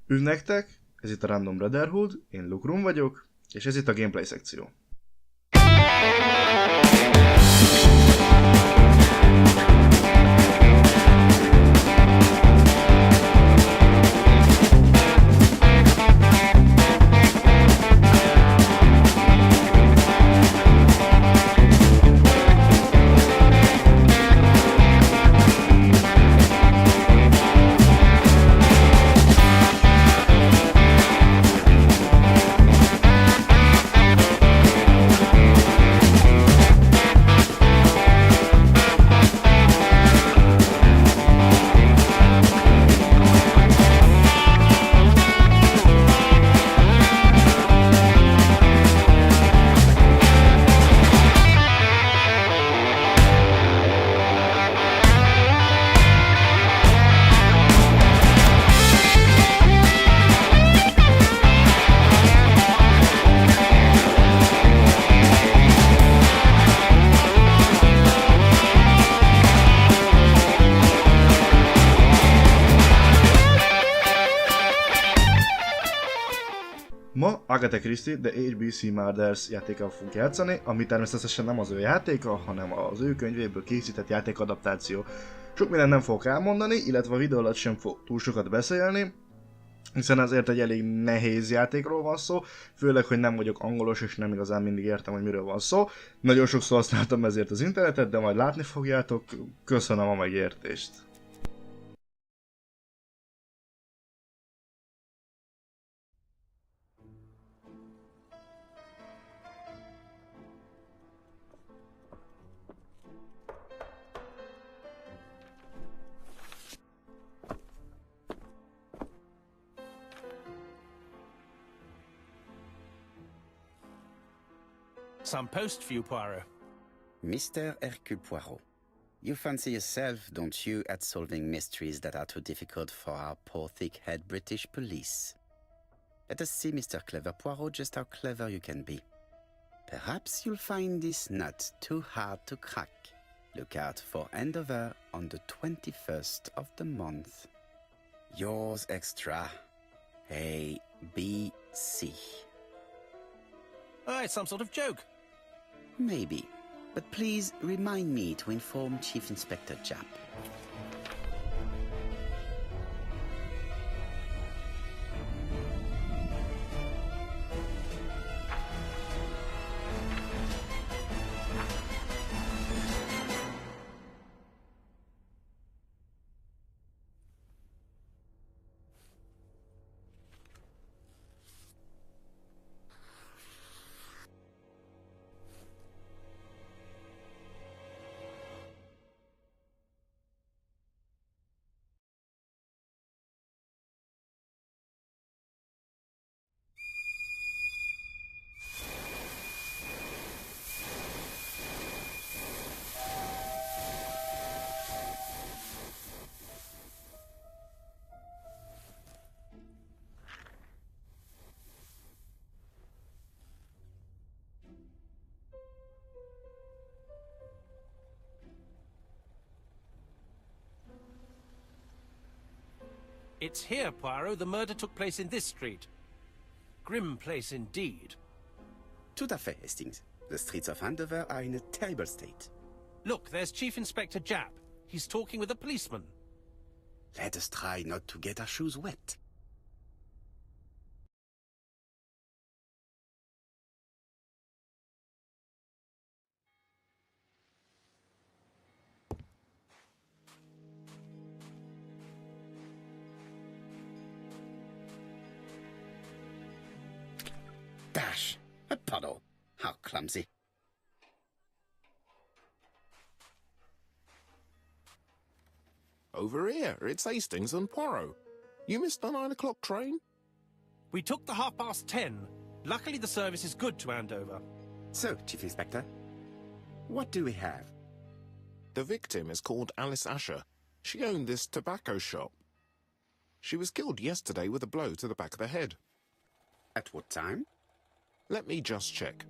Üdv nektek, ez itt a Random Brotherhood, én Lukrum vagyok, és ez itt a gameplay szekció. Ma Agatha Christei The ABC Murders játékkal fogunk játszani, ami természetesen nem az ő játéka, hanem az ő könyvéből készített játékadaptáció. Sok mindent nem fogok elmondani, illetve a videó alatt sem fog túl sokat beszélni, hiszen azért egy elég nehéz játékról van szó, főleg, hogy nem vagyok angolos és nem igazán mindig értem, hogy miről van szó. Nagyon sokszor használtam ezért az internetet, de majd látni fogjátok. Köszönöm a megértést! Some post for you, Poirot. Mr. Hercule Poirot, you fancy yourself, don't you, at solving mysteries that are too difficult for our poor thick-head British police? Let us see, Mr. Clever Poirot, just how clever you can be. Perhaps you'll find this nut too hard to crack. Look out for handover on the 21st of the month. Yours extra, A.B.C. Oh, it's some sort of joke. Maybe, but please remind me to inform Chief Inspector Japp. It's here, Poirot. The murder took place in this street. Grim place indeed. Tout à fait, Hastings. The streets of Andover are in a terrible state. Look, there's Chief Inspector Japp. He's talking with a policeman. Let us try not to get our shoes wet. Dash! A puddle! How clumsy. Over here, it's Hastings and Poirot. You missed the 9 o'clock train? We took the 10:30. Luckily, the service is good to Andover. So, Chief Inspector, what do we have? The victim is called Alice Asher. She owned this tobacco shop. She was killed yesterday with a blow to the back of the head. At what time? Let me just check.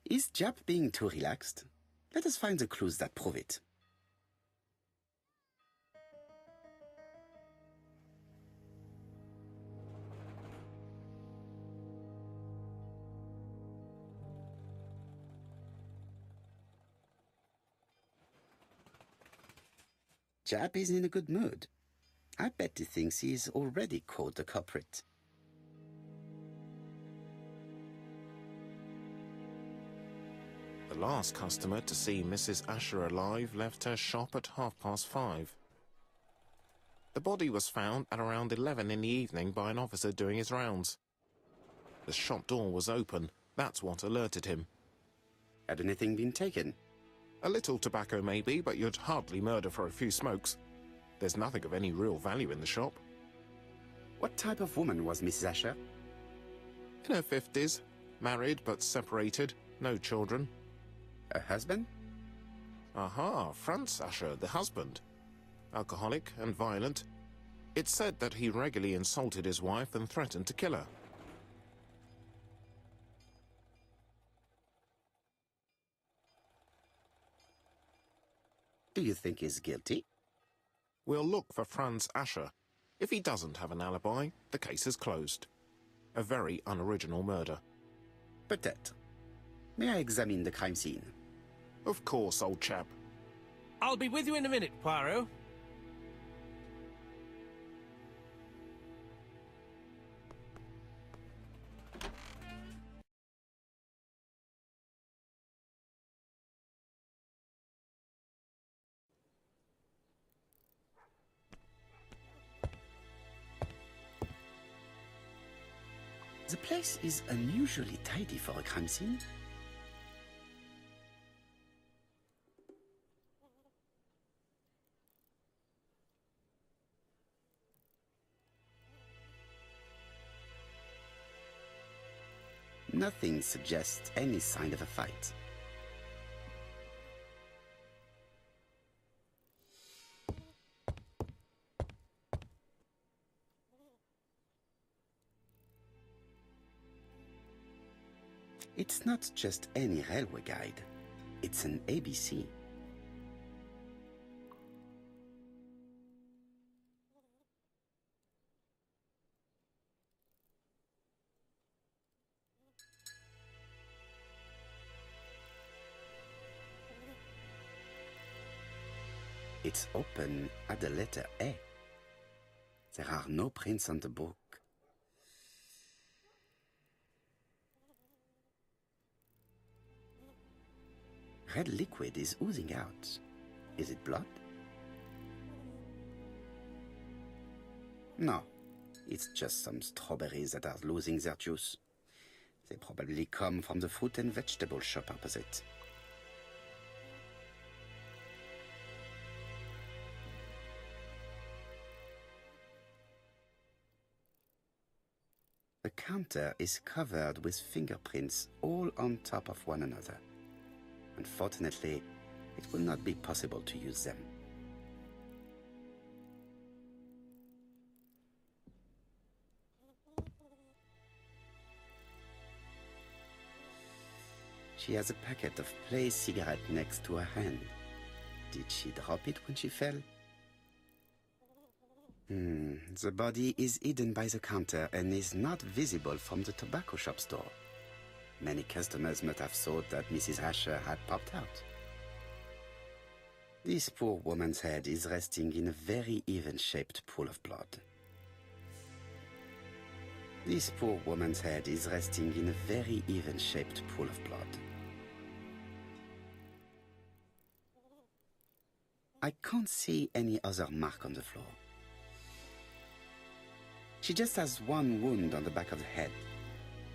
Is Jap being too relaxed? Let us find the clues that prove it. Jap is in a good mood. I bet he thinks he's already caught the culprit. The last customer to see Mrs. Asher alive left her shop at 5:30. The body was found at around 11 in the evening by an officer doing his rounds. The shop door was open. That's what alerted him. Had anything been taken? A little tobacco maybe, but you'd hardly murder for a few smokes. There's nothing of any real value in the shop. What type of woman was Mrs. Asher? In her 50s, married but separated, no children. Her husband? Aha, Franz Asher, the husband. Alcoholic and violent. It's said that he regularly insulted his wife and threatened to kill her. Do you think he's guilty? We'll look for Franz Asher. If he doesn't have an alibi, the case is closed. A very unoriginal murder. Peut-être. May I examine the crime scene? Of course, old chap. I'll be with you in a minute, Poirot. The place is unusually tidy for a crime scene. Nothing suggests any sign of a fight. It's not just any railway guide. It's an ABC. It's open at the letter A. There are no prints on the book. Red liquid is oozing out. Is it blood? No, it's just some strawberries that are losing their juice. They probably come from the fruit and vegetable shop opposite. The counter is covered with fingerprints all on top of one another. Unfortunately, it will not be possible to use them. She has a packet of Play cigarette next to her hand. Did she drop it when she fell? The body is hidden by the counter and is not visible from the tobacco shop store. Many customers must have thought that Mrs. Asher had popped out. This poor woman's head is resting in a very even-shaped pool of blood. This poor woman's head is resting in a very even-shaped pool of blood. I can't see any other mark on the floor. She just has one wound on the back of the head.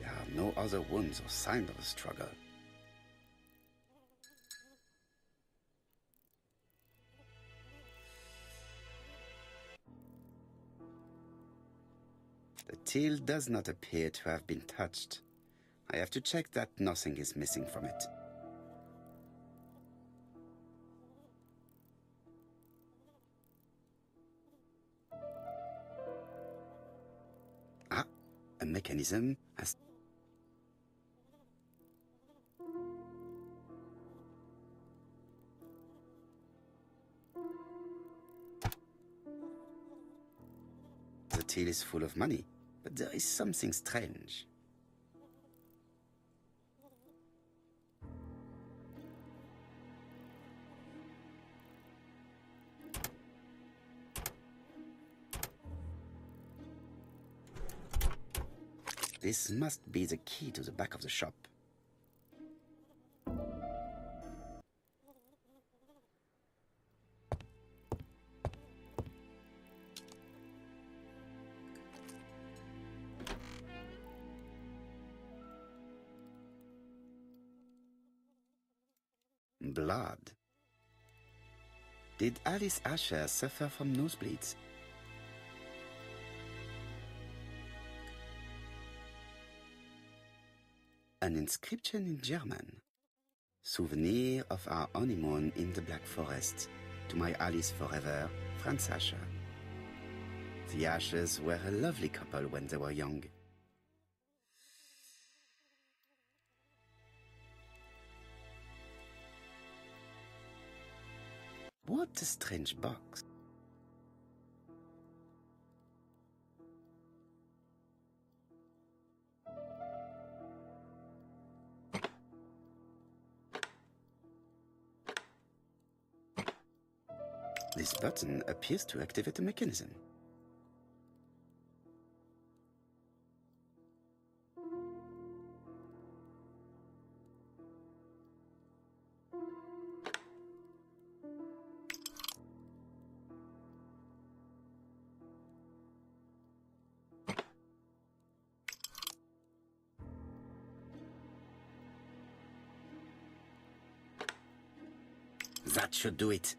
There are no other wounds or signs of a struggle. The till does not appear to have been touched. I have to check that nothing is missing from it. A mechanism has... till is full of money, but there is something strange. This must be the key to the back of the shop. Blood. Did Alice Asher suffer from nosebleeds? An inscription in German. Souvenir of our honeymoon in the Black Forest. To my Alice forever, Franz Asher. The Ashers were a lovely couple when they were young. What a strange box. This button appears to activate a mechanism. That should do it.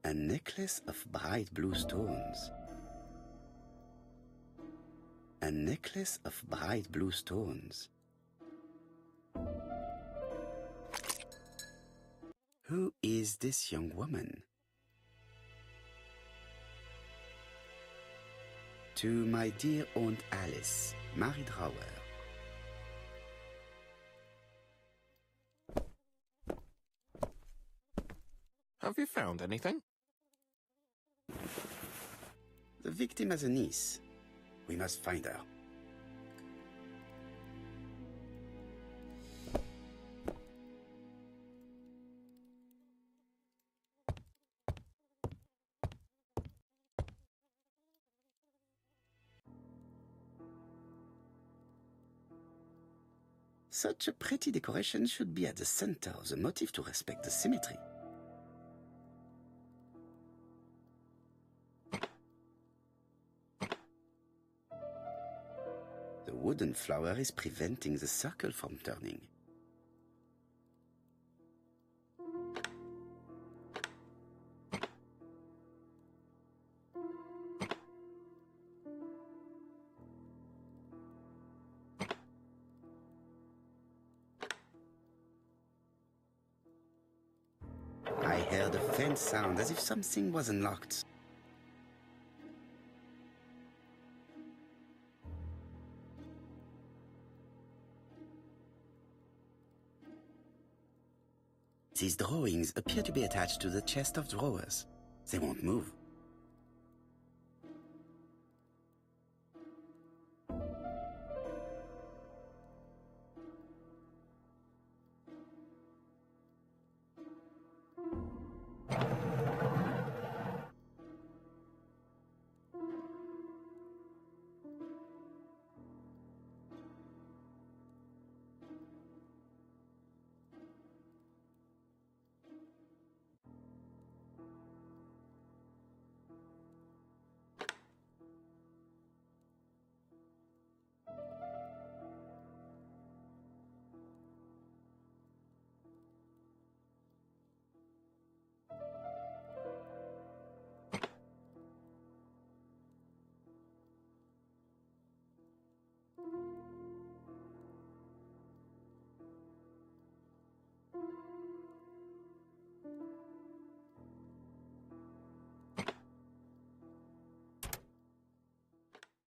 A necklace of bright blue stones. A necklace of bright blue stones. Who is this young woman? To my dear Aunt Alice, Mary Drower. Have you found anything? The victim has a niece. We must find her. Such a pretty decoration should be at the center of the motif to respect the symmetry. The wooden flower is preventing the circle from turning. I heard a faint sound as if something was unlocked. These drawings appear to be attached to the chest of drawers. They won't move.